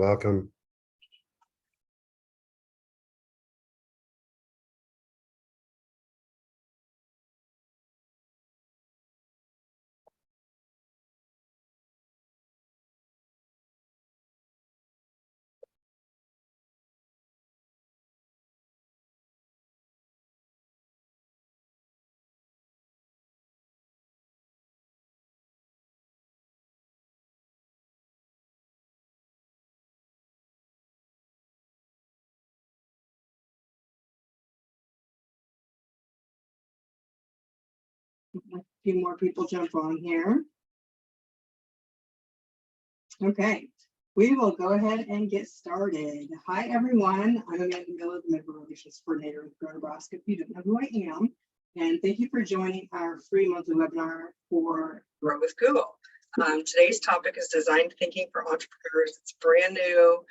Welcome. A few more people jump on here. Okay, we will go ahead and get started. Hi, everyone. I'm Amanda Miller, the Member Relations Coordinator with Grow Nebraska, if you don't know who I am. And thank you for joining our free monthly webinar for Grow with Google. Today's topic is design thinking for entrepreneurs. It's brand new.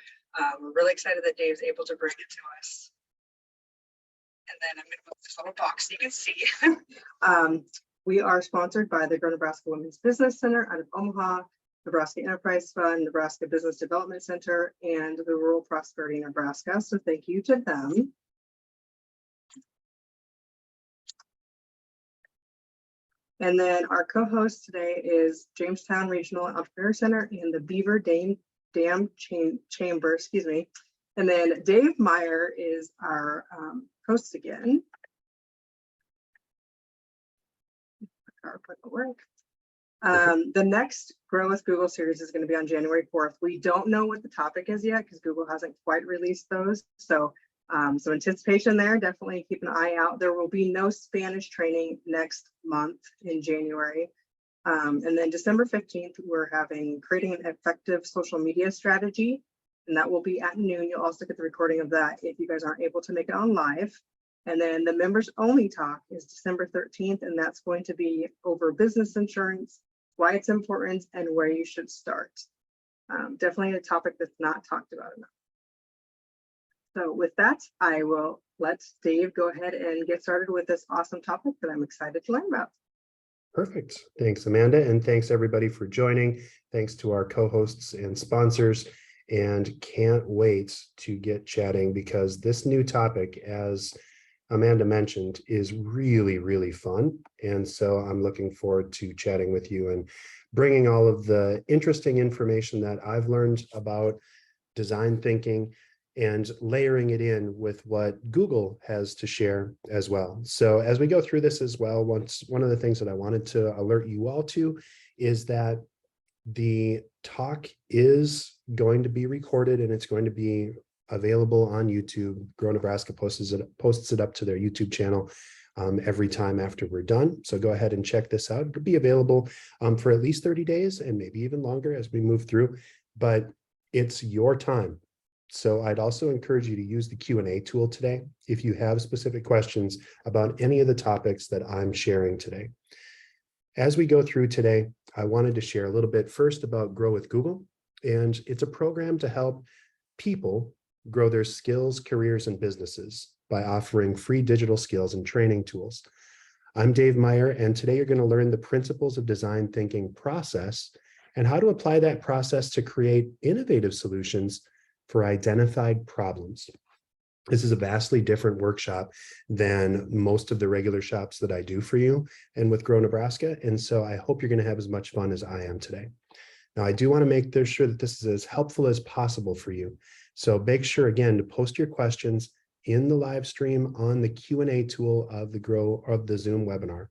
We're really excited that Dave's able to bring it to us. And then I'm going to put this little box so you can see. We are sponsored by the Grow Nebraska Women's Business Center out of Omaha, Nebraska Enterprise Fund, Nebraska Business Development Center, and the Rural Prosperity Nebraska. So thank you to them. And then our co-host today is Jamestown Regional Entrepreneur Center and the Beaver Dam Chamber, excuse me. And then Dave Meyer is our host again. The next Grow with Google series is going to be on January 4th. We don't know what the topic is yet because Google hasn't quite released those. So some anticipation there. Definitely keep an eye out. There will be no Spanish training next month in January. And then December 15th, we're creating an effective social media strategy. And that will be at noon. You'll also get the recording of that if you guys aren't able to make it on live. And then the members only talk is December 13th, and that's going to be over business insurance, why it's important, and where you should start. Definitely a topic that's not talked about enough. So with that, I will let Dave go ahead and get started with this awesome topic that I'm excited to learn about. Perfect. Thanks, Amanda. And thanks everybody for joining. Thanks to our co-hosts and sponsors. And can't wait to get chatting because this new topic, as Amanda mentioned, is really, really fun. And so I'm looking forward to chatting with you and bringing all of the interesting information that I've learned about design thinking and layering it in with what Google has to share as well. So as we go through this as well, one of the things that I wanted to alert you all to is that the talk is going to be recorded and it's going to be available on YouTube. Grow Nebraska posts it up to their YouTube channel every time after we're done. So go ahead and check this out. It'll be available for at least 30 days and maybe even longer as we move through, but it's your time. So I'd also encourage you to use the Q&A tool today if you have specific questions about any of the topics that I'm sharing today. As we go through today, I wanted to share a little bit first about Grow with Google, and it's a program to help people grow their skills, careers, and businesses by offering free digital skills and training tools. I'm Dave Meyer, and today you're going to learn the principles of design thinking process and how to apply that process to create innovative solutions for identified problems. This is a vastly different workshop than most of the regular shops that I do for you and with Grow Nebraska. And so I hope you're going to have as much fun as I am today. Now, I do want to make sure that this is as helpful as possible for you. So make sure, again, to post your questions in the live stream on the Q&A tool of the Zoom webinar.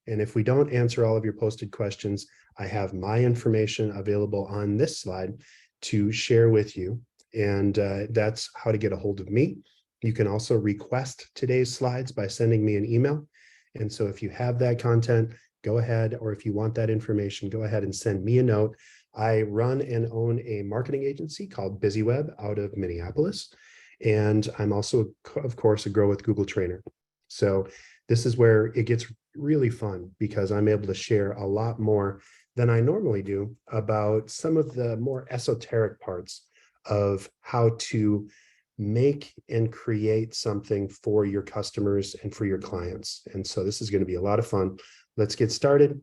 And if we don't answer all of your posted questions, I have my information available on this slide to share with you. And that's how to get a hold of me. You can also request today's slides by sending me an email. And so if you have that content, go ahead, or if you want that information, go ahead and send me a note. I run and own a marketing agency called BusyWeb out of Minneapolis. And I'm also, of course, a Grow with Google trainer. So this is where it gets really fun because I'm able to share a lot more than I normally do about some of the more esoteric parts of how to make and create something for your customers and for your clients. And so this is going to be a lot of fun. Let's get started.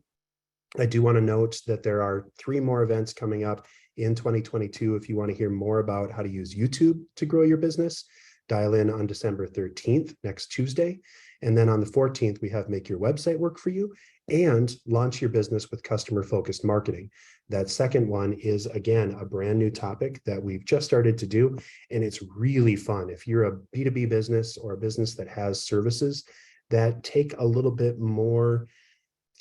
I do want to note that there are 3 more events coming up in 2022. If you want to hear more about how to use YouTube to grow your business, dial in on December 13th, next Tuesday. And then on the 14th, we have Make Your Website Work for You and Launch Your Business with Customer-Focused Marketing. That second one is, again, a brand new topic that we've just started to do, and it's really fun. If you're a B2B business or a business that has services that take a little bit more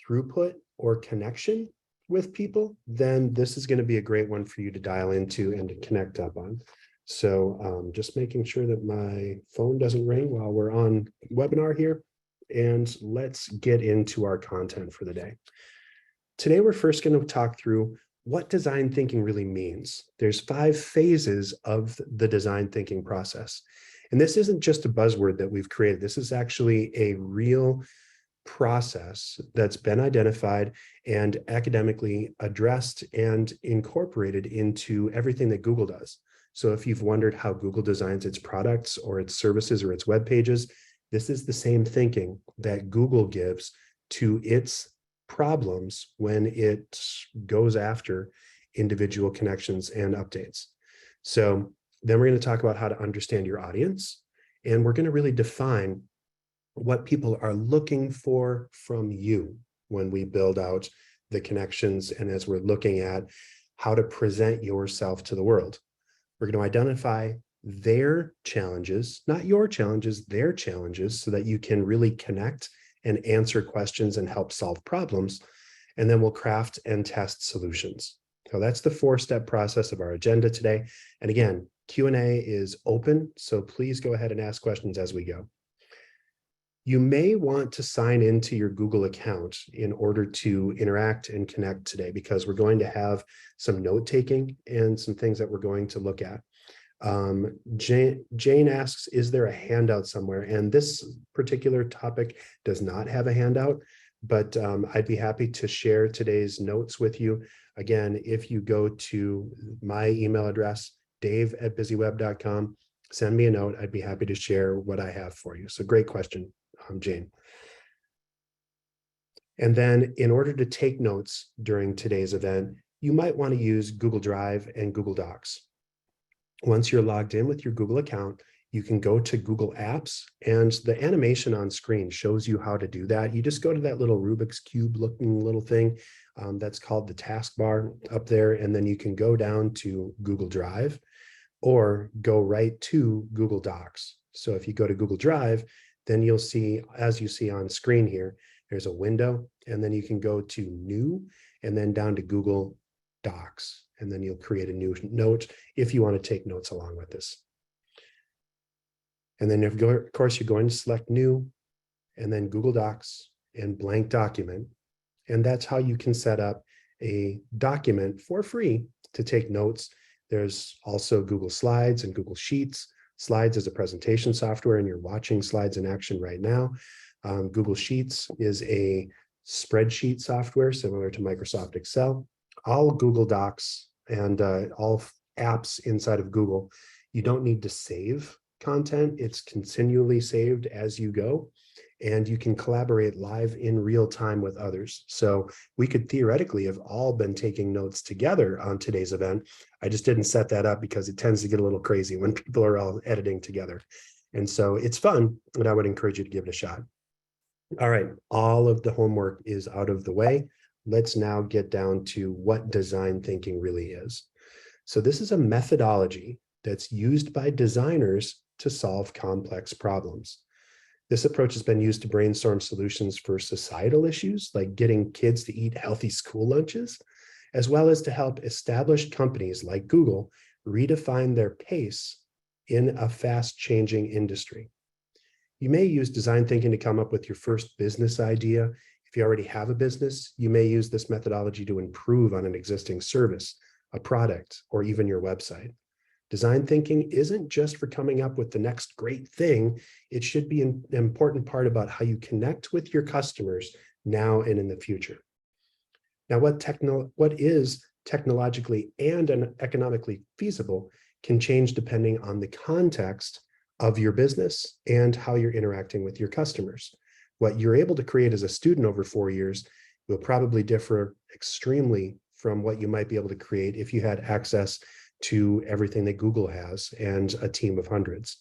throughput or connection with people, then this is going to be a great one for you to dial into and to connect up on. So just making sure that my phone doesn't ring while we're on webinar here. And let's get into our content for the day. Today, we're first going to talk through what design thinking really means. There's 5 phases of the design thinking process. And this isn't just a buzzword that we've created. This is actually a real process that's been identified and academically addressed and incorporated into everything that Google does. So if you've wondered how Google designs its products or its services or its web pages, this is the same thinking that Google gives to its problems when it goes after individual connections and updates. So then we're going to talk about how to understand your audience, and we're going to really define what people are looking for from you when we build out the connections and as we're looking at how to present yourself to the world. We're going to identify their challenges, not your challenges, their challenges, so that you can really connect and answer questions and help solve problems. And then we'll craft and test solutions. So that's the 4-step process of our agenda today. And again, Q&A is open, so please go ahead and ask questions as we go. You may want to sign into your Google account in order to interact and connect today, because we're going to have some note-taking and some things that we're going to look at. Jane asks, is there a handout somewhere? And this particular topic does not have a handout, but I'd be happy to share today's notes with you. Again, if you go to my email address, dave@busyweb.com, send me a note. I'd be happy to share what I have for you. So great question, Jane. And then in order to take notes during today's event, you might want to use Google Drive and Google Docs. Once you're logged in with your Google account, you can go to Google Apps, and the animation on screen shows you how to do that. You just go to that little Rubik's Cube looking little thing that's called the taskbar up there, and then you can go down to Google Drive or go right to Google Docs. So if you go to Google Drive, then you'll see, as you see on screen here, there's a window, and then you can go to New and then down to Google Docs. And then you'll create a new note if you want to take notes along with this. And then, of course, you're going to select New, and then Google Docs and Blank Document. And that's how you can set up a document for free to take notes. There's also Google Slides and Google Sheets. Slides is a presentation software, and you're watching slides in action right now. Google Sheets is a spreadsheet software similar to Microsoft Excel. All Google Docs and all apps inside of Google, you don't need to save content. It's continually saved as you go, and you can collaborate live in real time with others. So we could theoretically have all been taking notes together on today's event. I just didn't set that up because it tends to get a little crazy when people are all editing together. And so it's fun, and I would encourage you to give it a shot. All right, all of the homework is out of the way. Let's now get down to what design thinking really is. So this is a methodology that's used by designers to solve complex problems. This approach has been used to brainstorm solutions for societal issues like getting kids to eat healthy school lunches, as well as to help established companies like Google redefine their pace in a fast-changing industry. You may use design thinking to come up with your first business idea. If you already have a business, you may use this methodology to improve on an existing service, a product, or even your website. Design thinking isn't just for coming up with the next great thing. It should be an important part about how you connect with your customers now and in the future. Now, what is technologically and economically feasible can change depending on the context of your business and how you're interacting with your customers. What you're able to create as a student over 4 years will probably differ extremely from what you might be able to create if you had access to everything that Google has and a team of hundreds.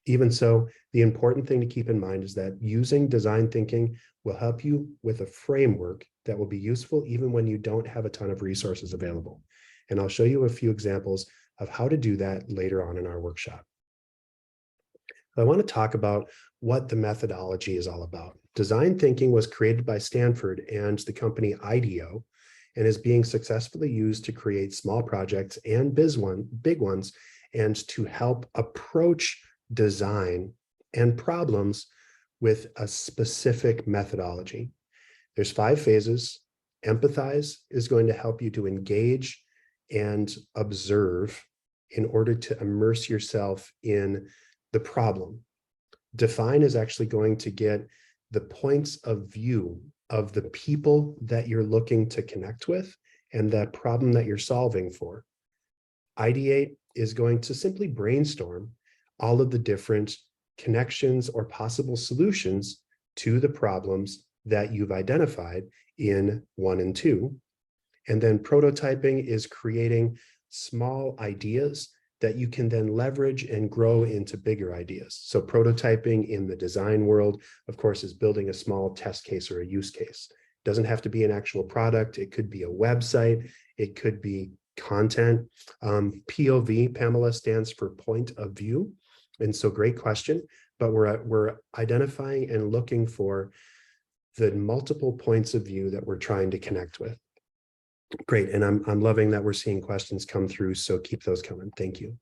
Even so, the important thing to keep in mind is that using design thinking will help you with a framework that will be useful even when you don't have a ton of resources available. And I'll show you a few examples of how to do that later on in our workshop. I want to talk about what the methodology is all about. Design thinking was created by Stanford and the company Ideate, and is being successfully used to create small projects and big ones, and to help approach design and problems with a specific methodology. There's 5 phases. Empathize is going to help you to engage and observe in order to immerse yourself in the problem. Define is actually going to get the points of view of the people that you're looking to connect with and that problem that you're solving for. Ideate is going to simply brainstorm all of the different connections or possible solutions to the problems that you've identified in 1 and 2. And then prototyping is creating small ideas that you can then leverage and grow into bigger ideas. So prototyping in the design world, of course, is building a small test case or a use case. It doesn't have to be an actual product. It could be a website. It could be content. POV, Pamela, stands for point of view. And so great question, but we're identifying and looking for the multiple points of view that we're trying to connect with. Great, and I'm loving that we're seeing questions come through, so keep those coming. Thank you.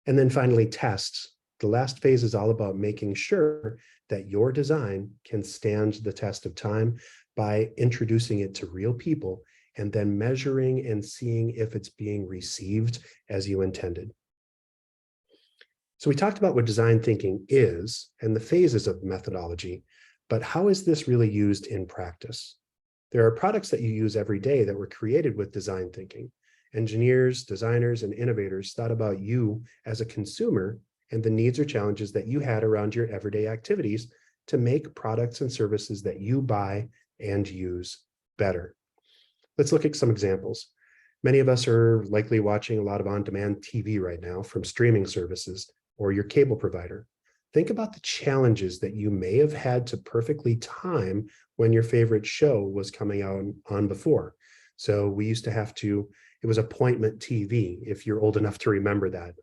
And then finally, tests. The last phase is all about making sure that your design can stand the test of time by introducing it to real people and then measuring and seeing if it's being received as you intended. So we talked about what design thinking is and the phases of methodology, but how is this really used in practice? There are products that you use every day that were created with design thinking. Engineers, designers, and innovators thought about you as a consumer and the needs or challenges that you had around your everyday activities to make products and services that you buy and use better. Let's look at some examples. Many of us are likely watching a lot of on-demand TV right now from streaming services or your cable provider. Think about the challenges that you may have had to perfectly time when your favorite show was coming out on before. So we used to have to, it was appointment TV, if you're old enough to remember that.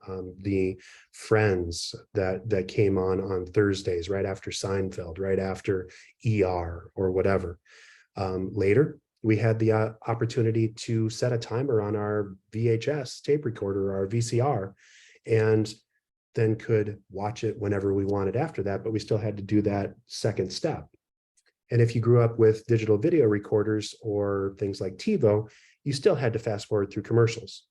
The Friends that came on Thursdays, right after Seinfeld, right after ER or whatever. Later, we had the opportunity to set a timer on our VHS tape recorder, our VCR, and then could watch it whenever we wanted after that, but we still had to do that second step. And if you grew up with digital video recorders or things like TiVo, you still had to fast forward through commercials.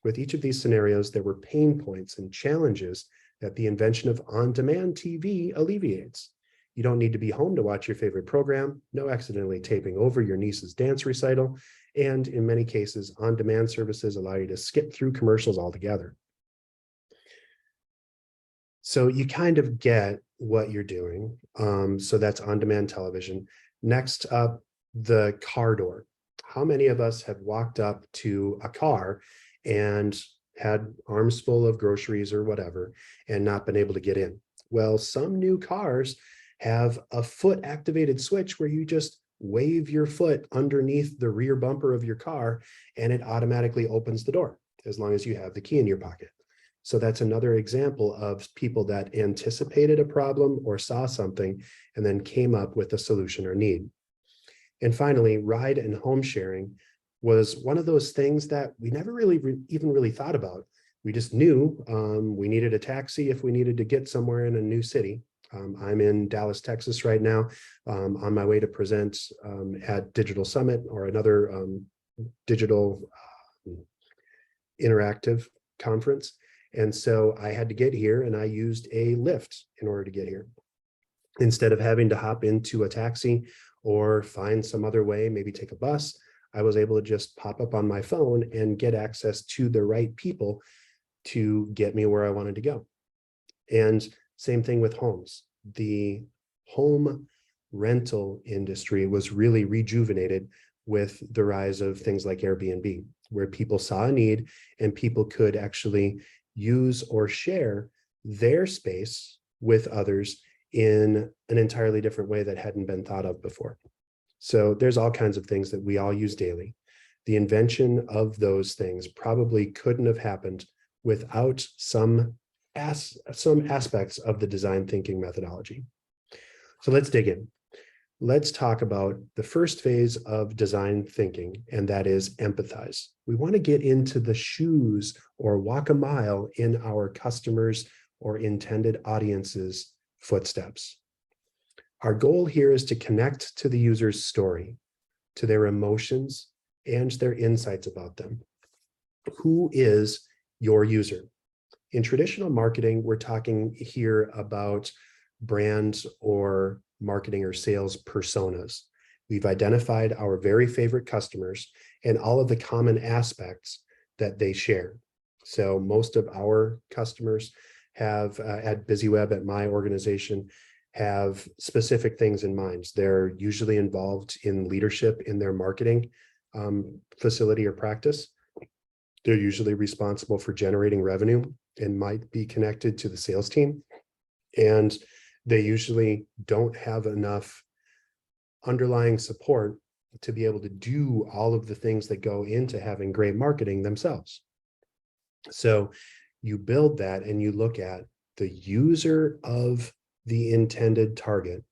With each of these scenarios, there were pain points and challenges that the invention of on-demand TV alleviates. You don't need to be home to watch your favorite program, no accidentally taping over your niece's dance recital, and in many cases, on-demand services allow you to skip through commercials altogether. So you kind of get what you're doing. So that's on-demand television. Next up, the car door. How many of us have walked up to a car and had arms full of groceries or whatever and not been able to get in? Well, some new cars have a foot activated switch where you just wave your foot underneath the rear bumper of your car and it automatically opens the door as long as you have the key in your pocket. So that's another example of people that anticipated a problem or saw something and then came up with a solution or need. And finally, ride and home sharing was one of those things that we never really even really thought about. We just knew we needed a taxi if we needed to get somewhere in a new city. I'm in Dallas, Texas right now, on my way to present at Digital Summit or another digital interactive conference. And so I had to get here and I used a Lyft in order to get here. Instead of having to hop into a taxi or find some other way, maybe take a bus, I was able to just pop up on my phone and get access to the right people to get me where I wanted to go. And same thing with homes. The home rental industry was really rejuvenated with the rise of things like Airbnb, where people saw a need and people could actually use or share their space with others in an entirely different way that hadn't been thought of before. So there's all kinds of things that we all use daily. The invention of those things probably couldn't have happened without some aspects of the design thinking methodology. So let's dig in. Let's talk about the first phase of design thinking, and that is empathize. We want to get into the shoes or walk a mile in our customers' or intended audience's footsteps. Our goal here is to connect to the user's story, to their emotions, and their insights about them. Who is your user? In traditional marketing, we're talking here about brands or marketing or sales personas. We've identified our very favorite customers and all of the common aspects that they share. So most of our customers have at BusyWeb, at my organization, have specific things in mind. They're usually involved in leadership in their marketing facility or practice. They're usually responsible for generating revenue and might be connected to the sales team. And they usually don't have enough underlying support to be able to do all of the things that go into having great marketing themselves. So you build that and you look at the user of the intended target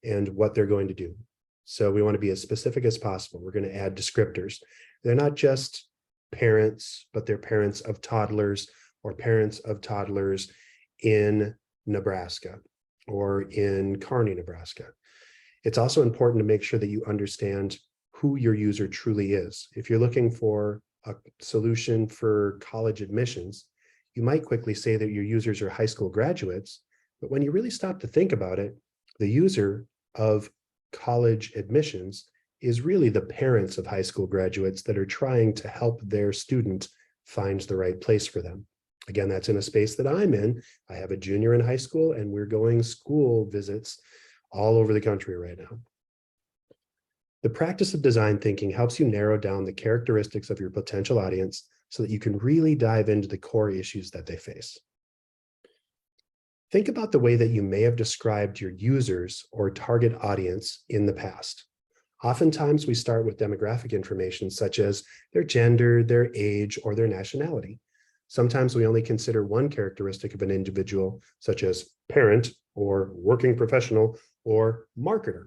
and what they're going to do. So we want to be as specific as possible. We're going to add descriptors. They're not just parents, but they're parents of toddlers or parents of toddlers in Nebraska or in Kearney, Nebraska. It's also important to make sure that you understand who your user truly is. If you're looking for a solution for college admissions, you might quickly say that your users are high school graduates, but when you really stop to think about it, the user of college admissions is really the parents of high school graduates that are trying to help their student find the right place for them. Again, that's in a space that I'm in. I have a junior in high school and we're going school visits all over the country right now. The practice of design thinking helps you narrow down the characteristics of your potential audience so that you can really dive into the core issues that they face. Think about the way that you may have described your users or target audience in the past. Oftentimes, we start with demographic information such as their gender, their age, or their nationality. Sometimes we only consider one characteristic of an individual, such as parent or working professional or marketer.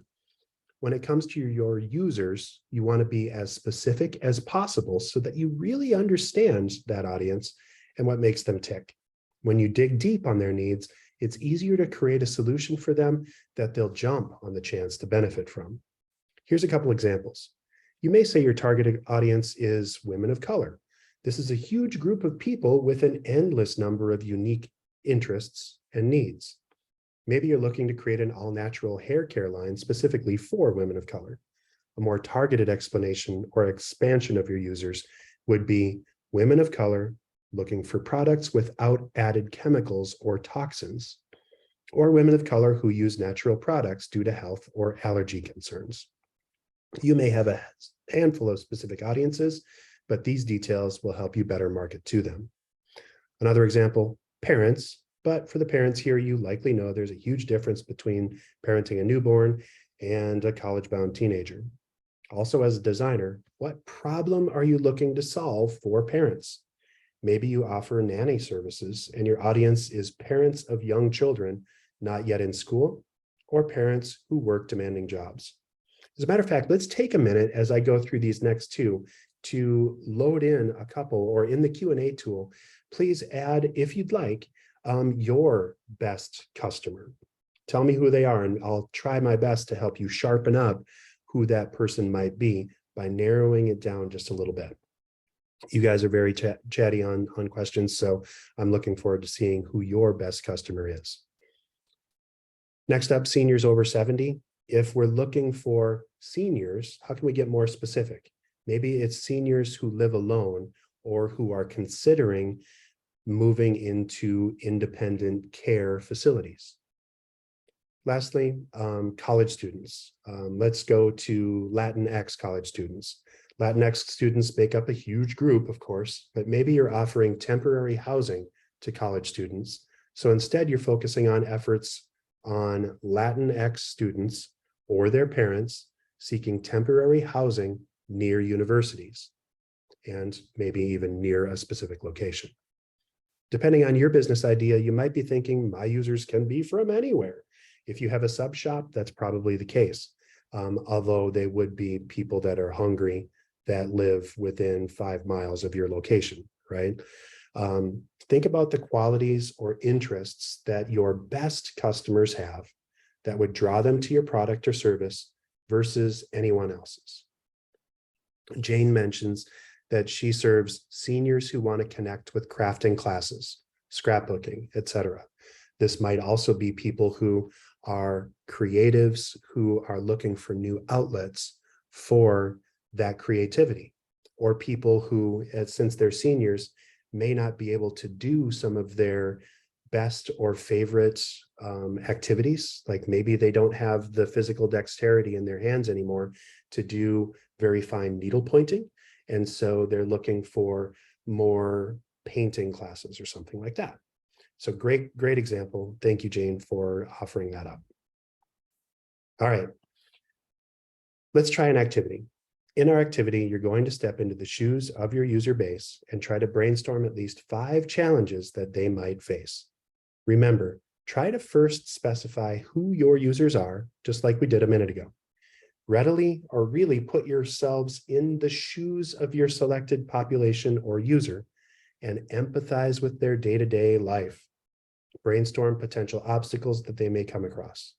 When it comes to your users, you want to be as specific as possible so that you really understand that audience and what makes them tick. When you dig deep on their needs, it's easier to create a solution for them that they'll jump on the chance to benefit from. Here's a couple examples. You may say your targeted audience is women of color. This is a huge group of people with an endless number of unique interests and needs. Maybe you're looking to create an all-natural hair care line specifically for women of color. A more targeted explanation or expansion of your users would be women of color looking for products without added chemicals or toxins, or women of color who use natural products due to health or allergy concerns. You may have a handful of specific audiences, but these details will help you better market to them. Another example, parents, but for the parents here, you likely know there's a huge difference between parenting a newborn and a college-bound teenager. Also, as a designer, what problem are you looking to solve for parents? Maybe you offer nanny services and your audience is parents of young children not yet in school or parents who work demanding jobs. As a matter of fact, let's take a minute as I go through these next two to load in a couple, or in the Q&A tool, please add, if you'd like, your best customer. Tell me who they are and I'll try my best to help you sharpen up who that person might be by narrowing it down just a little bit. You guys are very chatty on questions, so I'm looking forward to seeing who your best customer is. Next up, seniors over 70. If we're looking for seniors, how can we get more specific? Maybe it's seniors who live alone or who are considering moving into independent care facilities. Lastly, college students. Let's go to Latinx college students. Latinx students make up a huge group, of course, but maybe you're offering temporary housing to college students. So instead, you're focusing on efforts on Latinx students or their parents seeking temporary housing near universities and maybe even near a specific location. Depending on your business idea, you might be thinking my users can be from anywhere. If you have a sub shop, that's probably the case. Although they would be people that are hungry that live within 5 miles of your location, right? Think about the qualities or interests that your best customers have that would draw them to your product or service versus anyone else's. Jane mentions that she serves seniors who want to connect with crafting classes, scrapbooking, etc. This might also be people who are creatives who are looking for new outlets for that creativity, or people who, since they're seniors, may not be able to do some of their best or favorite activities. Like maybe they don't have the physical dexterity in their hands anymore to do very fine needle pointing. And so they're looking for more painting classes or something like that. So great example. Thank you, Jane, for offering that up. All right, let's try an activity. In our activity, you're going to step into the shoes of your user base and try to brainstorm at least 5 challenges that they might face. Remember, try to first specify who your users are, just like we did a minute ago. Readily or really put yourselves in the shoes of your selected population or user and empathize with their day-to-day life. Brainstorm potential obstacles that they may come across.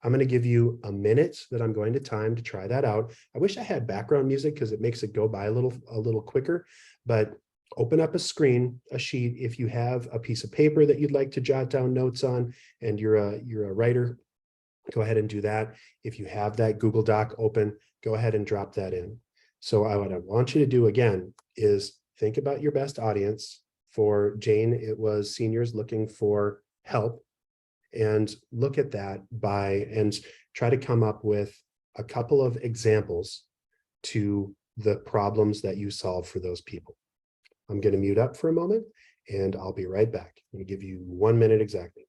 I'm going to give you a minute that I'm going to time to try that out. I wish I had background music because it makes it go by a little quicker, but open up a screen, a sheet. If you have a piece of paper that you'd like to jot down notes on and you're a writer, go ahead and do that. If you have that Google Doc open, go ahead and drop that in. So what I want you to do again is think about your best audience. For Jane, it was seniors looking for help, and look at that and try to come up with a couple of examples to the problems that you solve for those people. I'm going to mute up for a moment and I'll be right back. I'm going to give you 1 minute exactly.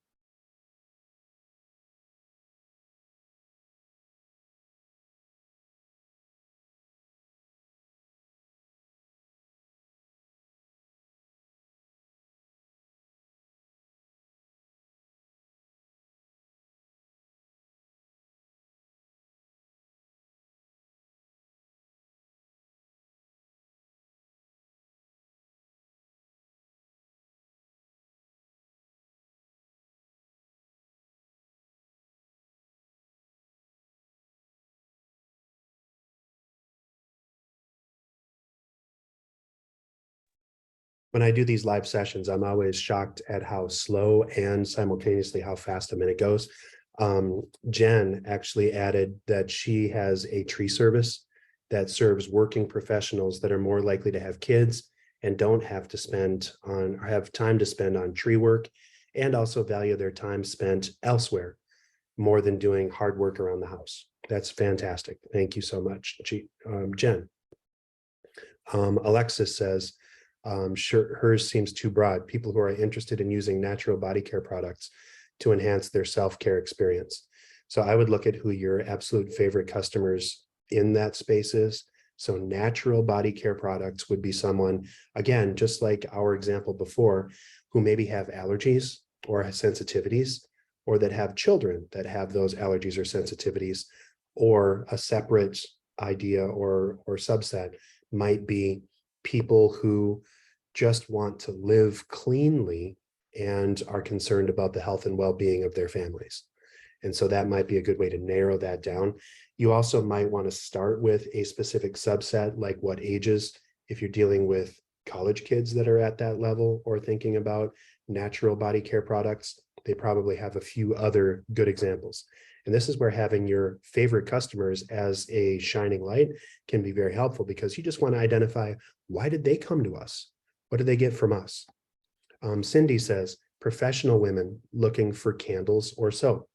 When I do these live sessions, I'm always shocked at how slow and simultaneously how fast a minute goes. Jen actually added that she has a tree service that serves working professionals that are more likely to have kids and don't have to spend on or have time to spend on tree work, and also value their time spent elsewhere more than doing hard work around the house. That's fantastic. Thank you so much, Jen. Alexis says, sure, hers seems too broad. People who are interested in using natural body care products to enhance their self-care experience. So I would look at who your absolute favorite customers in that space is. So natural body care products would be someone, again, just like our example before, who maybe have allergies or sensitivities, or that have children that have those allergies or sensitivities, or a separate idea or subset might be people who just want to live cleanly and are concerned about the health and well-being of their families. And so that might be a good way to narrow that down. You also might want to start with a specific subset, like what ages, if you're dealing with college kids that are at that level or thinking about natural body care products, they probably have a few other good examples. And this is where having your favorite customers as a shining light can be very helpful, because you just want to identify, why did they come to us? What did they get from us? Cindy says, professional women looking for candles or soap.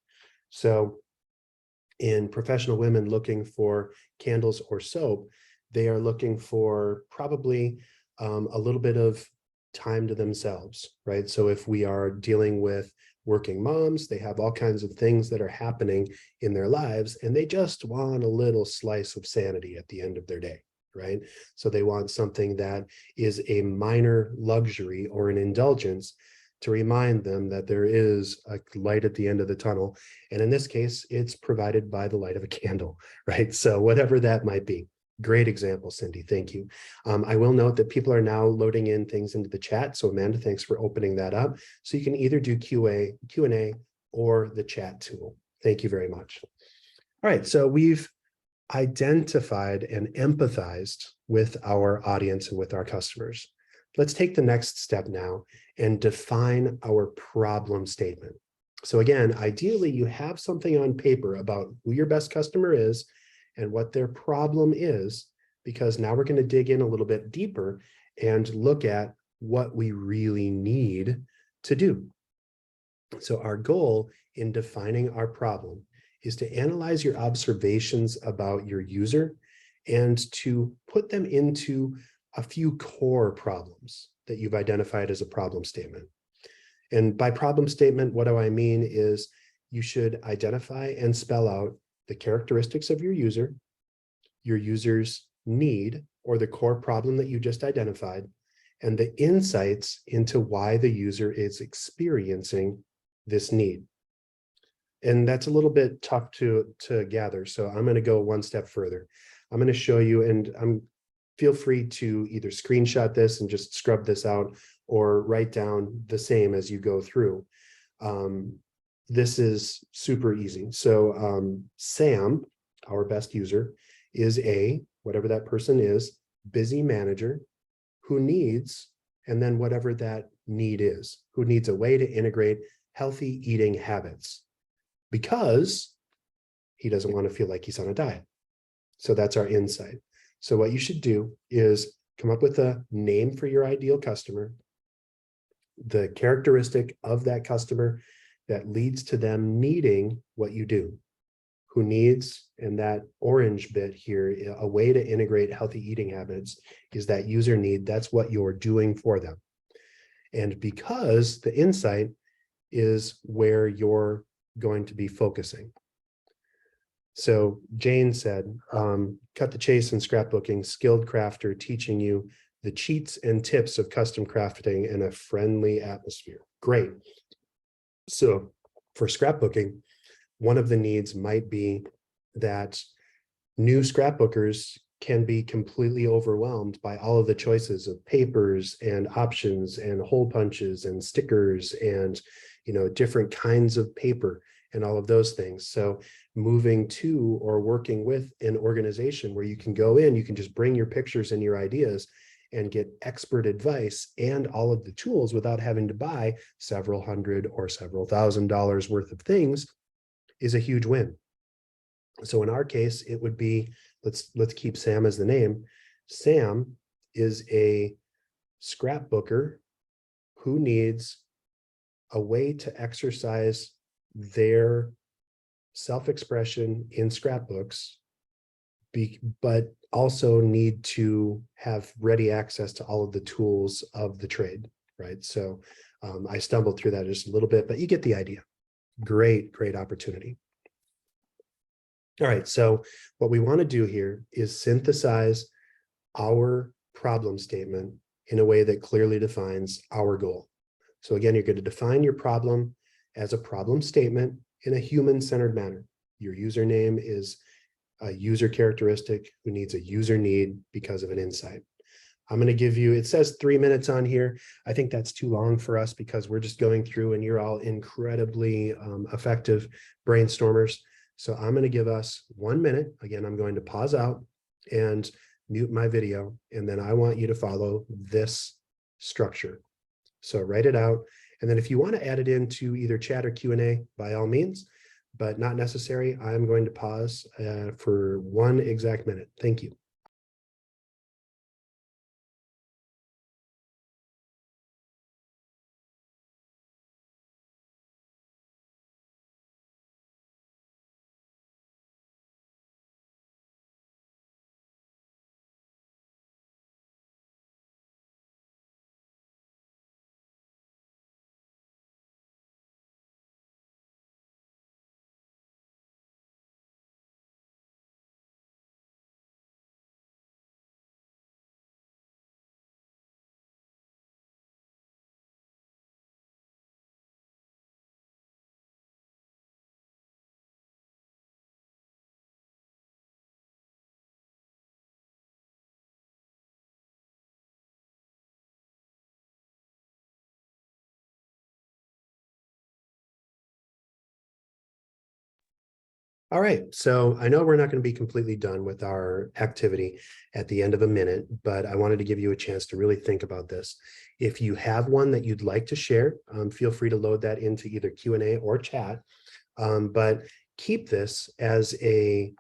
So in professional women looking for candles or soap, they are looking for probably a little bit of time to themselves, right? So if we are dealing with working moms, they have all kinds of things that are happening in their lives, and they just want a little slice of sanity at the end of their day, right? So they want something that is a minor luxury or an indulgence to remind them that there is a light at the end of the tunnel. And in this case, it's provided by the light of a candle, right? So whatever that might be. Great example, Cindy. Thank you. I will note that people are now loading in things into the chat. So Amanda, thanks for opening that up. So you can either do Q&A or the chat tool. Thank you very much. All right, so we've identified and empathized with our audience and with our customers. Let's take the next step now and define our problem statement. So again, ideally, you have something on paper about who your best customer is and what their problem is, because now we're going to dig in a little bit deeper and look at what we really need to do. So our goal in defining our problem is to analyze your observations about your user and to put them into a few core problems that you've identified as a problem statement. And by problem statement, what do I mean is you should identify and spell out the characteristics of your user's need, or the core problem that you just identified, and the insights into why the user is experiencing this need. And that's a little bit tough to gather. So I'm going to go one step further. I'm going to show you, and feel free to either screenshot this and just scrub this out or write down the same as you go through. This is super easy. So Sam, our best user, is whatever that person is, busy manager who needs, and then whatever that need is, who needs a way to integrate healthy eating habits because he doesn't want to feel like he's on a diet. So that's our insight. So what you should do is come up with a name for your ideal customer, the characteristic of that customer that leads to them needing what you do, who needs, and that orange bit here, a way to integrate healthy eating habits is that user need. That's what you're doing for them. And because the insight is where you're going to be focusing. So Jane said, cut the chase in scrapbooking, skilled crafter teaching you the cheats and tips of custom crafting in a friendly atmosphere. Great. So for scrapbooking, one of the needs might be that new scrapbookers can be completely overwhelmed by all of the choices of papers and options and hole punches and stickers and, different kinds of paper and all of those things. So moving to or working with an organization where you can go in, you can just bring your pictures and your ideas and get expert advice and all of the tools without having to buy several hundred or several $1,000s worth of things is a huge win. So in our case, it would be, let's keep Sam as the name. Sam is a scrapbooker who needs a way to exercise their self-expression in scrapbooks, but also need to have ready access to all of the tools of the trade, right? So I stumbled through that just a little bit, but you get the idea. Great opportunity. All right, so what we want to do here is synthesize our problem statement in a way that clearly defines our goal. So again, you're going to define your problem as a problem statement in a human-centered manner. Your username is a user characteristic who needs a user need because of an insight. I'm going to give you, it says 3 minutes on here. I think that's too long for us because we're just going through and you're all incredibly effective brainstormers. So I'm going to give us 1 minute. Again, I'm going to pause out and mute my video, and then I want you to follow this structure. So write it out. And then if you want to add it into either chat or Q&A, by all means, but not necessary. I'm going to pause for 1 exact minute. Thank you. All right, so I know we're not going to be completely done with our activity at the end of a minute, but I wanted to give you a chance to really think about this. If you have one that you'd like to share, feel free to load that into either Q&A or chat, but keep this as a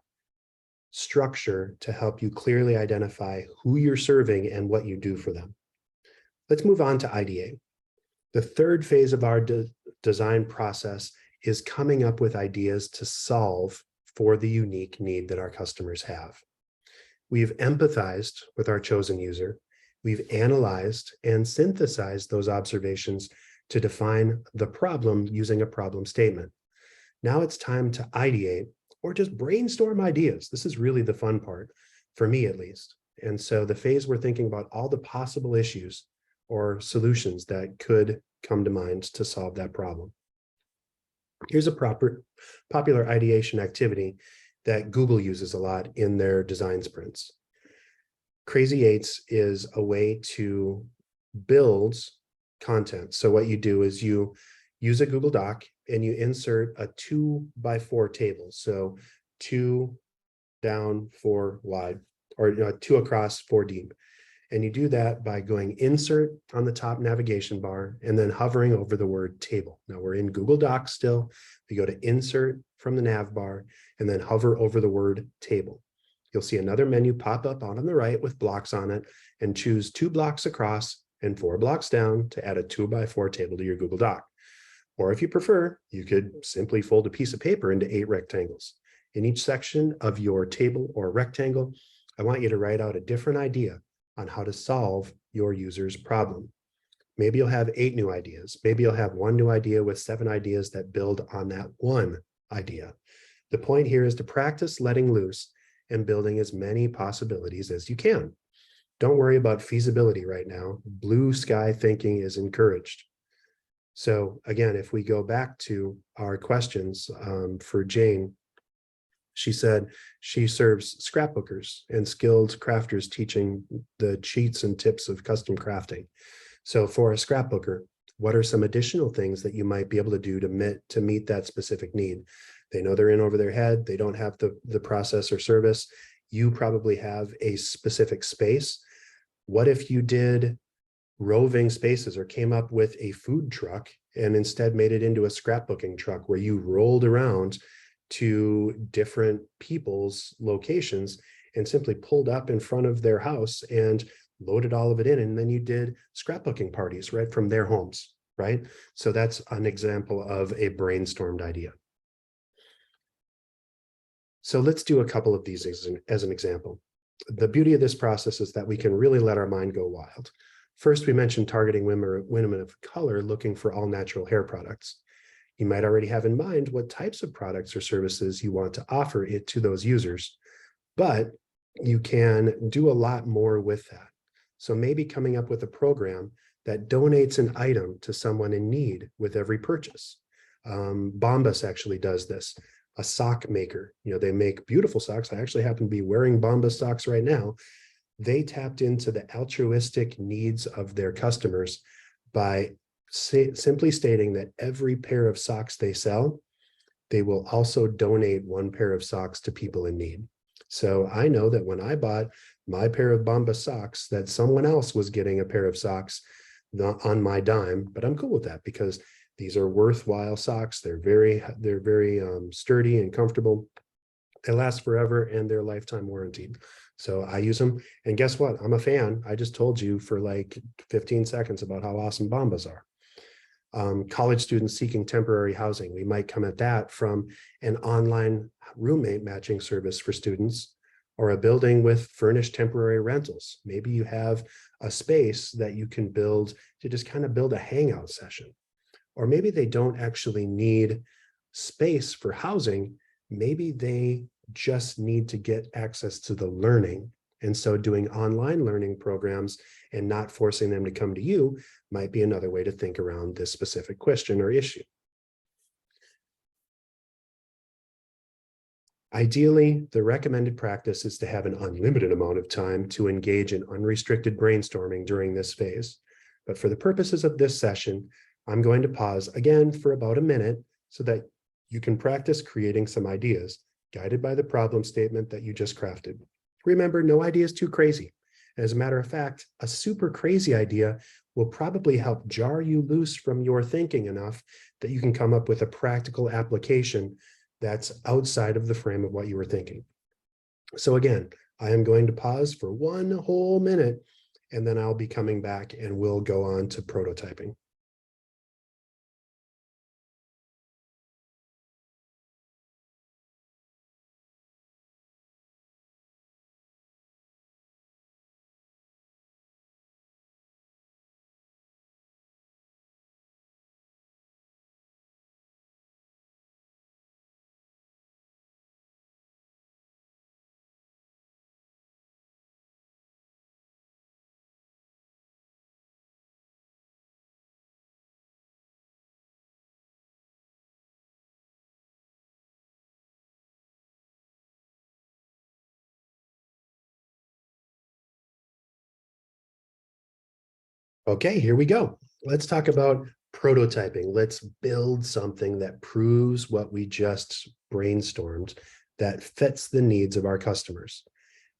structure to help you clearly identify who you're serving and what you do for them. Let's move on to Ideate. The third phase of our design process is coming up with ideas to solve for the unique need that our customers have. We've empathized with our chosen user. We've analyzed and synthesized those observations to define the problem using a problem statement. Now it's time to ideate or just brainstorm ideas. This is really the fun part, for me at least. And so the phase we're thinking about all the possible issues or solutions that could come to mind to solve that problem. Here's a popular ideation activity that Google uses a lot in their design sprints. Crazy Eights is a way to build content. So what you do is you use a Google Doc and you insert a 2x4 table. So 2 down, 4 wide, or 2 across, 4 deep. And you do that by going insert on the top navigation bar and then hovering over the word table. Now we're in Google Docs still. We go to insert from the nav bar and then hover over the word table. You'll see another menu pop up on the right with blocks on it, and choose 2 blocks across and 4 blocks down to add a 2x4 table to your Google Doc. Or if you prefer, you could simply fold a piece of paper into 8 rectangles. In each section of your table or rectangle, I want you to write out a different idea on how to solve your user's problem. Maybe you'll have 8 new ideas. Maybe you'll have 1 new idea with 7 ideas that build on that one idea. The point here is to practice letting loose and building as many possibilities as you can. Don't worry about feasibility right now. Blue sky thinking is encouraged. So again, if we go back to our questions for Jane, she said she serves scrapbookers and skilled crafters teaching the cheats and tips of custom crafting. So for a scrapbooker, what are some additional things that you might be able to do to meet that specific need? They know they're in over their head. They don't have the process or service. You probably have a specific space. What if you did roving spaces or came up with a food truck and instead made it into a scrapbooking truck where you rolled around to different people's locations and simply pulled up in front of their house and loaded all of it in, and then you did scrapbooking parties right from their homes, right? So that's an example of a brainstormed idea. So let's do a couple of these as an example. The beauty of this process is that we can really let our mind go wild. First, we mentioned targeting women of color looking for all natural hair products. You might already have in mind what types of products or services you want to offer it to those users, but you can do a lot more with that. So maybe coming up with a program that donates an item to someone in need with every purchase. Bombas actually does this. A sock maker, they make beautiful socks. I actually happen to be wearing Bombas socks right now. They tapped into the altruistic needs of their customers by simply stating that every pair of socks they sell, they will also donate 1 pair of socks to people in need. So I know that when I bought my pair of Bombas socks, that someone else was getting a pair of socks on my dime, but I'm cool with that because these are worthwhile socks. They're very sturdy and comfortable. They last forever and they're lifetime warranted. So I use them. And guess what? I'm a fan. I just told you for like 15 seconds about how awesome Bombas are. College students seeking temporary housing. We might come at that from an online roommate matching service for students or a building with furnished temporary rentals. Maybe you have a space that you can build to just kind of build a hangout session. Or maybe they don't actually need space for housing. Maybe they just need to get access to the learning. And so doing online learning programs and not forcing them to come to you might be another way to think around this specific question or issue. Ideally, the recommended practice is to have an unlimited amount of time to engage in unrestricted brainstorming during this phase. But for the purposes of this session, I'm going to pause again for about a minute so that you can practice creating some ideas guided by the problem statement that you just crafted. Remember, no idea is too crazy. As a matter of fact, a super crazy idea will probably help jar you loose from your thinking enough that you can come up with a practical application that's outside of the frame of what you were thinking. So again, I am going to pause for 1 whole minute, and then I'll be coming back and we'll go on to prototyping. Okay, here we go. Let's talk about prototyping. Let's build something that proves what we just brainstormed, that fits the needs of our customers.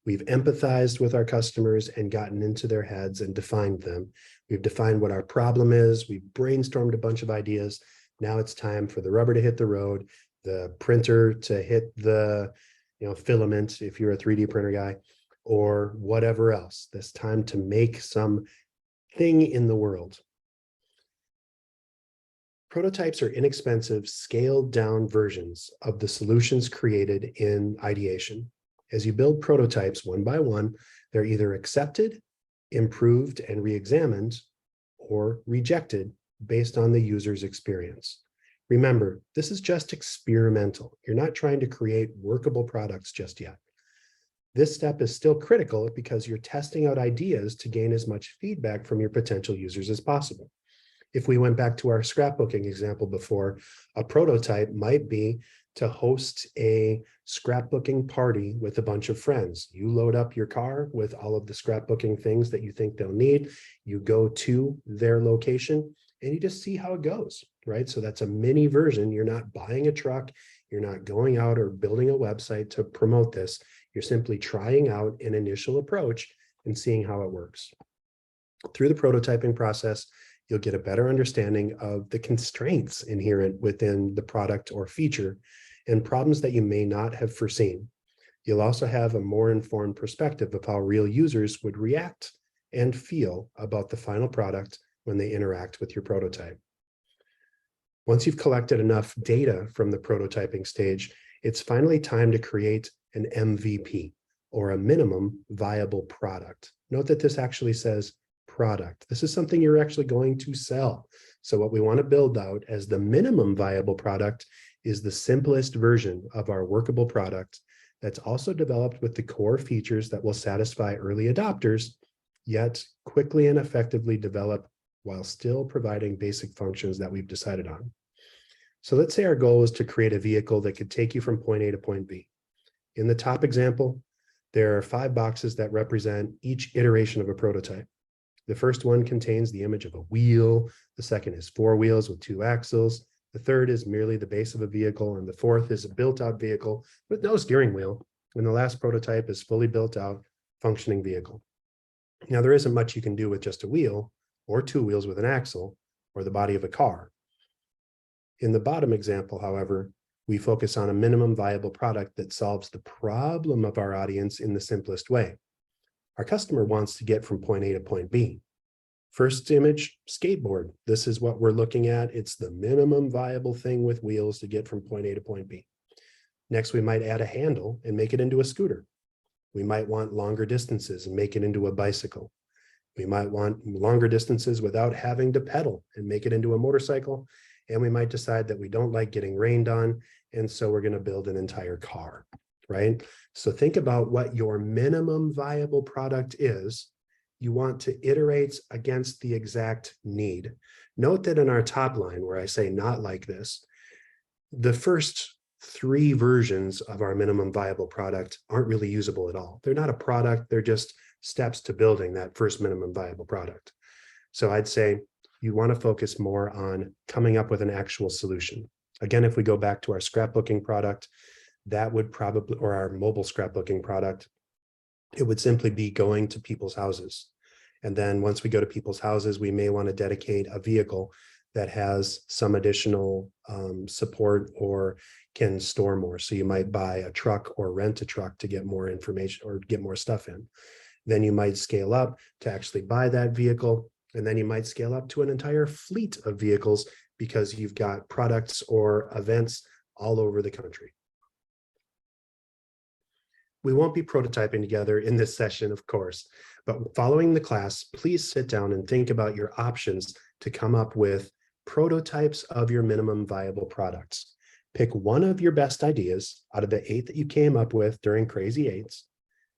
We've empathized with our customers and gotten into their heads and defined them. We've defined what our problem is. We've brainstormed a bunch of ideas. Now it's time for the rubber to hit the road, the printer to hit the filament, if you're a 3D printer guy, or whatever else. It's time to make some thing in the world. Prototypes are inexpensive, scaled down versions of the solutions created in ideation. As you build prototypes one by one, they're either accepted, improved, and re-examined, or rejected based on the user's experience. Remember, this is just experimental. You're not trying to create workable products just yet. This step is still critical because you're testing out ideas to gain as much feedback from your potential users as possible. If we went back to our scrapbooking example before, a prototype might be to host a scrapbooking party with a bunch of friends. You load up your car with all of the scrapbooking things that you think they'll need. You go to their location and you just see how it goes, right? So that's a mini version. You're not buying a truck. You're not going out or building a website to promote this. You're simply trying out an initial approach and seeing how it works. Through the prototyping process, you'll get a better understanding of the constraints inherent within the product or feature and problems that you may not have foreseen. You'll also have a more informed perspective of how real users would react and feel about the final product when they interact with your prototype. Once you've collected enough data from the prototyping stage, it's finally time to create an MVP, or a minimum viable product. Note that this actually says product. This is something you're actually going to sell. So what we want to build out as the minimum viable product is the simplest version of our workable product that's also developed with the core features that will satisfy early adopters, yet quickly and effectively develop while still providing basic functions that we've decided on. So let's say our goal is to create a vehicle that could take you from point A to point B. In the top example, there are 5 boxes that represent each iteration of a prototype. The first one contains the image of a wheel. The second is 4 wheels with 2 axles. The third is merely the base of a vehicle. And the fourth is a built-out vehicle with no steering wheel. And the last prototype is fully built out, functioning vehicle. Now, there isn't much you can do with just a wheel or 2 wheels with an axle or the body of a car. In the bottom example, however, we focus on a minimum viable product that solves the problem of our audience in the simplest way. Our customer wants to get from point A to point B. First image, skateboard. This is what we're looking at. It's the minimum viable thing with wheels to get from point A to point B. Next, we might add a handle and make it into a scooter. We might want longer distances and make it into a bicycle. We might want longer distances without having to pedal and make it into a motorcycle. And we might decide that we don't like getting rained on, and so we're going to build an entire car, right? So think about what your minimum viable product is. You want to iterate against the exact need. Note that in our top line, where I say not like this, the first 3 versions of our minimum viable product aren't really usable at all. They're not a product, they're just steps to building that first minimum viable product. So I'd say you want to focus more on coming up with an actual solution. Again, if we go back to our scrapbooking product, that would probably, or our mobile scrapbooking product, it would simply be going to people's houses. And then once we go to people's houses, we may want to dedicate a vehicle that has some additional support or can store more. So you might buy a truck or rent a truck to get more information or get more stuff in. Then you might scale up to actually buy that vehicle. And then you might scale up to an entire fleet of vehicles because you've got products or events all over the country. We won't be prototyping together in this session, of course, but following the class, please sit down and think about your options to come up with prototypes of your minimum viable products. Pick one of your best ideas out of the 8 that you came up with during Crazy Eights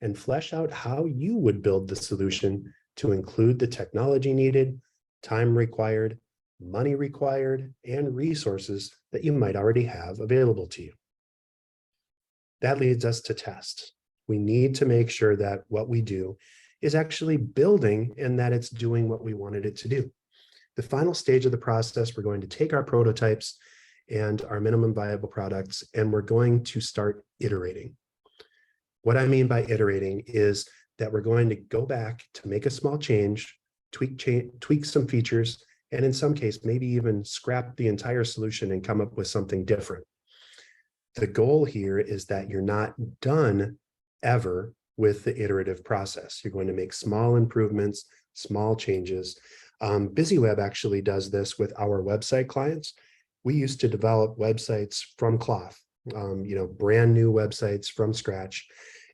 and flesh out how you would build the solution to include the technology needed, time required, money required, and resources that you might already have available to you. That leads us to test. We need to make sure that what we do is actually building and that it's doing what we wanted it to do. The final stage of the process, we're going to take our prototypes and our minimum viable products, and we're going to start iterating. What I mean by iterating is that we're going to go back to make a small change, tweak some features, and in some case, maybe even scrap the entire solution and come up with something different. The goal here is that you're not done ever with the iterative process. You're going to make small improvements, small changes. BusyWeb actually does this with our website clients. We used to develop websites from cloth, brand new websites from scratch.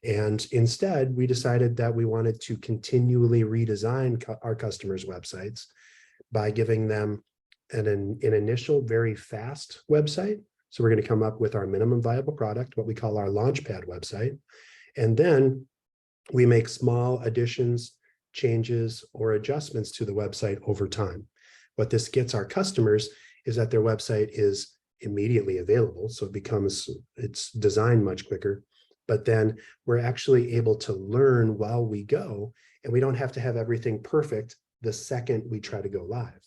And instead, we decided that we wanted to continually redesign our customers' websites by giving them an initial very fast website. So we're going to come up with our minimum viable product, what we call our Launchpad website. And then we make small additions, changes, or adjustments to the website over time. What this gets our customers is that their website is immediately available. So it's designed much quicker, but then we're actually able to learn while we go, and we don't have to have everything perfect the second we try to go live.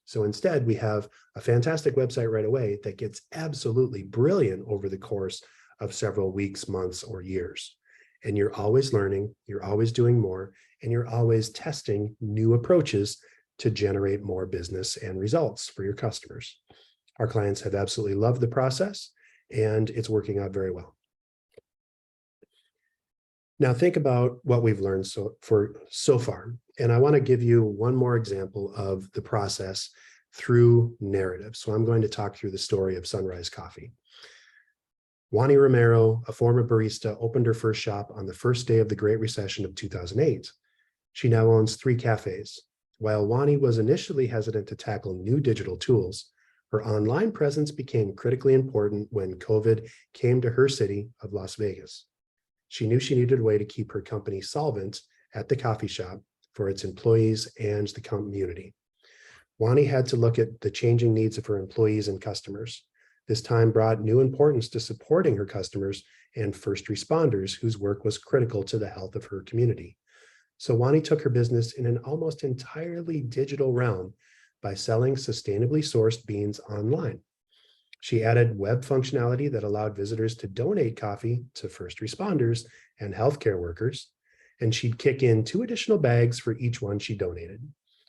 So instead, we have a fantastic website right away that gets absolutely brilliant over the course of several weeks, months, or years. And you're always learning, you're always doing more, and you're always testing new approaches to generate more business and results for your customers. Our clients have absolutely loved the process, and it's working out very well. Now think about what we've learned so far. And I want to give you one more example of the process through narrative. So I'm going to talk through the story of Sunrise Coffee. Wani Romero, a former barista, opened her first shop on the first day of the Great Recession of 2008. She now owns 3 cafes. While Wani was initially hesitant to tackle new digital tools, her online presence became critically important when COVID came to her city of Las Vegas. She knew she needed a way to keep her company solvent at the coffee shop for its employees and the community. Wani had to look at the changing needs of her employees and customers. This time brought new importance to supporting her customers and first responders whose work was critical to the health of her community. So Wani took her business in an almost entirely digital realm by selling sustainably sourced beans online. She added web functionality that allowed visitors to donate coffee to first responders and healthcare workers, and she'd kick in 2 additional bags for each one she donated.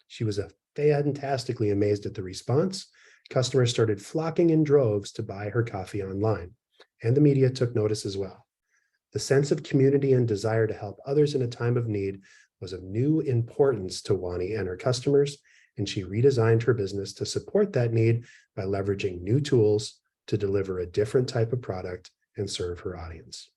She was fantastically amazed at the response. Customers started flocking in droves to buy her coffee online, and the media took notice as well. The sense of community and desire to help others in a time of need was of new importance to Wani and her customers, and she redesigned her business to support that need by leveraging new tools to deliver a different type of product and serve her audience.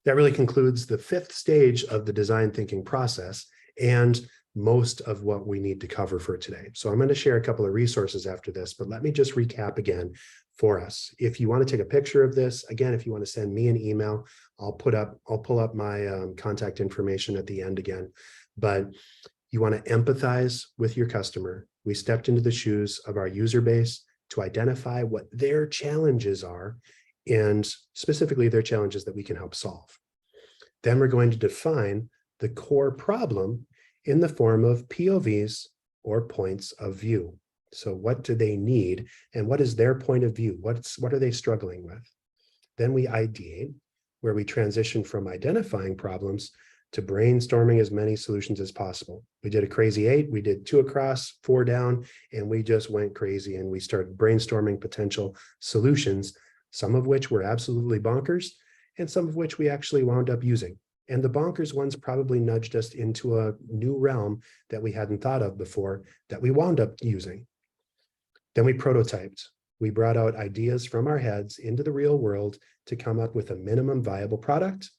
That really concludes the 5th stage of the design thinking process and most of what we need to cover for today. So I'm going to share a couple of resources after this, but let me just recap again for us. If you want to take a picture of this, again, if you want to send me an email, I'll pull up my contact information at the end again. But you want to empathize with your customer. We stepped into the shoes of our user base to identify what their challenges are, and specifically their challenges that we can help solve. Then we're going to define the core problem in the form of POVs or points of view. So what do they need and what is their point of view? What are they struggling with? Then we ideate, where we transition from identifying problems to brainstorming as many solutions as possible. We did a crazy 8, we did 2 across, 4 down, and we just went crazy and we started brainstorming potential solutions, some of which were absolutely bonkers and some of which we actually wound up using. And the bonkers ones probably nudged us into a new realm that we hadn't thought of before that we wound up using. Then we prototyped. We brought out ideas from our heads into the real world to come up with a minimum viable product.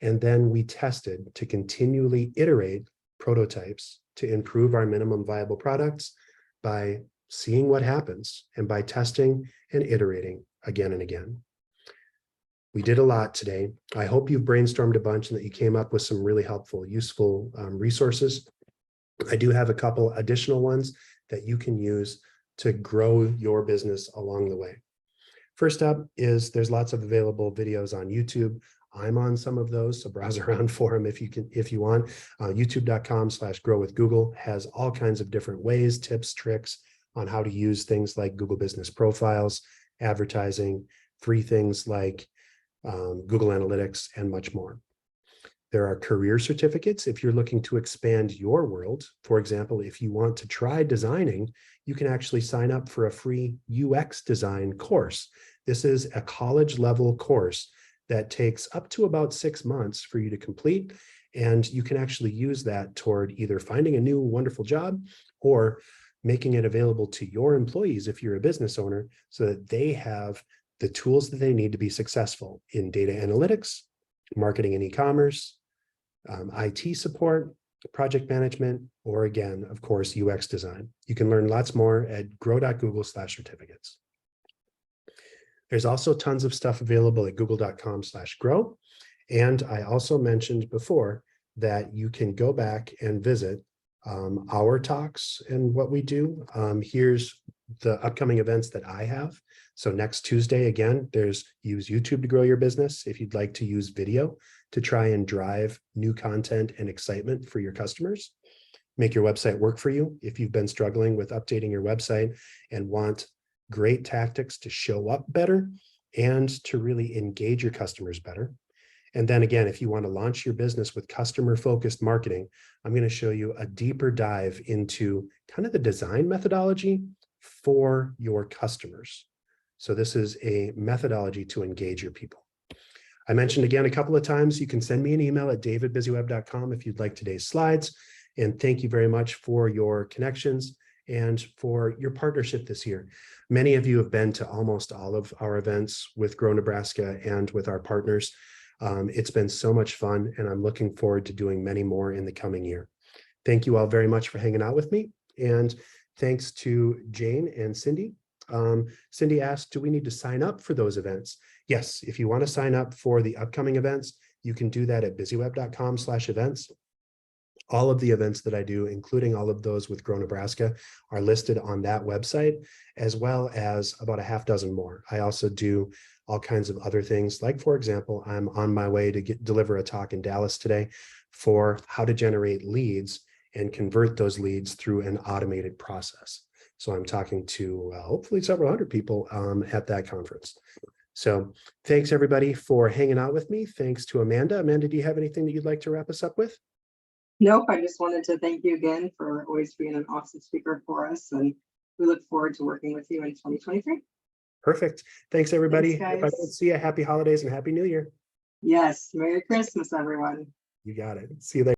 And then we tested to continually iterate prototypes to improve our minimum viable products by seeing what happens and by testing and iterating again and again. We did a lot today. I hope you've brainstormed a bunch and that you came up with some really helpful, useful resources. I do have a couple additional ones that you can use to grow your business along the way. First up is there's lots of available videos on YouTube. I'm on some of those, so browse around for them if you want. YouTube.com/growwithgoogle has all kinds of different ways, tips, tricks on how to use things like Google Business Profiles, advertising, free things like Google Analytics, and much more. There are career certificates if you're looking to expand your world. For example, if you want to try designing, you can actually sign up for a free UX design course. This is a college level course that takes up to about 6 months for you to complete. And you can actually use that toward either finding a new wonderful job or making it available to your employees if you're a business owner so that they have the tools that they need to be successful in data analytics, marketing and e-commerce, IT support, project management, or again, of course, UX design. You can learn lots more at grow.google/certificates. There's also tons of stuff available at google.com/grow. And I also mentioned before that you can go back and visit our talks and what we do. Here's the upcoming events that I have. So next Tuesday, again, there's use YouTube to grow your business. If you'd like to use video to try and drive new content and excitement for your customers, make your website work for you. If you've been struggling with updating your website and want great tactics to show up better and to really engage your customers better. And then again, if you want to launch your business with customer-focused marketing, I'm going to show you a deeper dive into kind of the design methodology for your customers. So this is a methodology to engage your people. I mentioned again a couple of times, you can send me an email at david@busyweb.com if you'd like today's slides. And thank you very much for your connections and for your partnership this year. Many of you have been to almost all of our events with Grow Nebraska and with our partners. It's been so much fun, and I'm looking forward to doing many more in the coming year. Thank you all very much for hanging out with me. And thanks to Jane and Cindy. Cindy asked, do we need to sign up for those events? Yes, if you want to sign up for the upcoming events, you can do that at busyweb.com/events. All of the events that I do, including all of those with Grow Nebraska, are listed on that website, as well as about a half dozen more. I also do all kinds of other things. Like, for example, I'm on my way to deliver a talk in Dallas today for how to generate leads and convert those leads through an automated process. So I'm talking to hopefully several hundred people at that conference. So thanks everybody for hanging out with me. Thanks to Amanda. Amanda, do you have anything that you'd like to wrap us up with? Nope, I just wanted to thank you again for always being an awesome speaker for us. And we look forward to working with you in 2023. Perfect. Thanks, everybody. Thanks, if I don't see you, happy holidays and happy new year. Yes. Merry Christmas, everyone. You got it. See you later.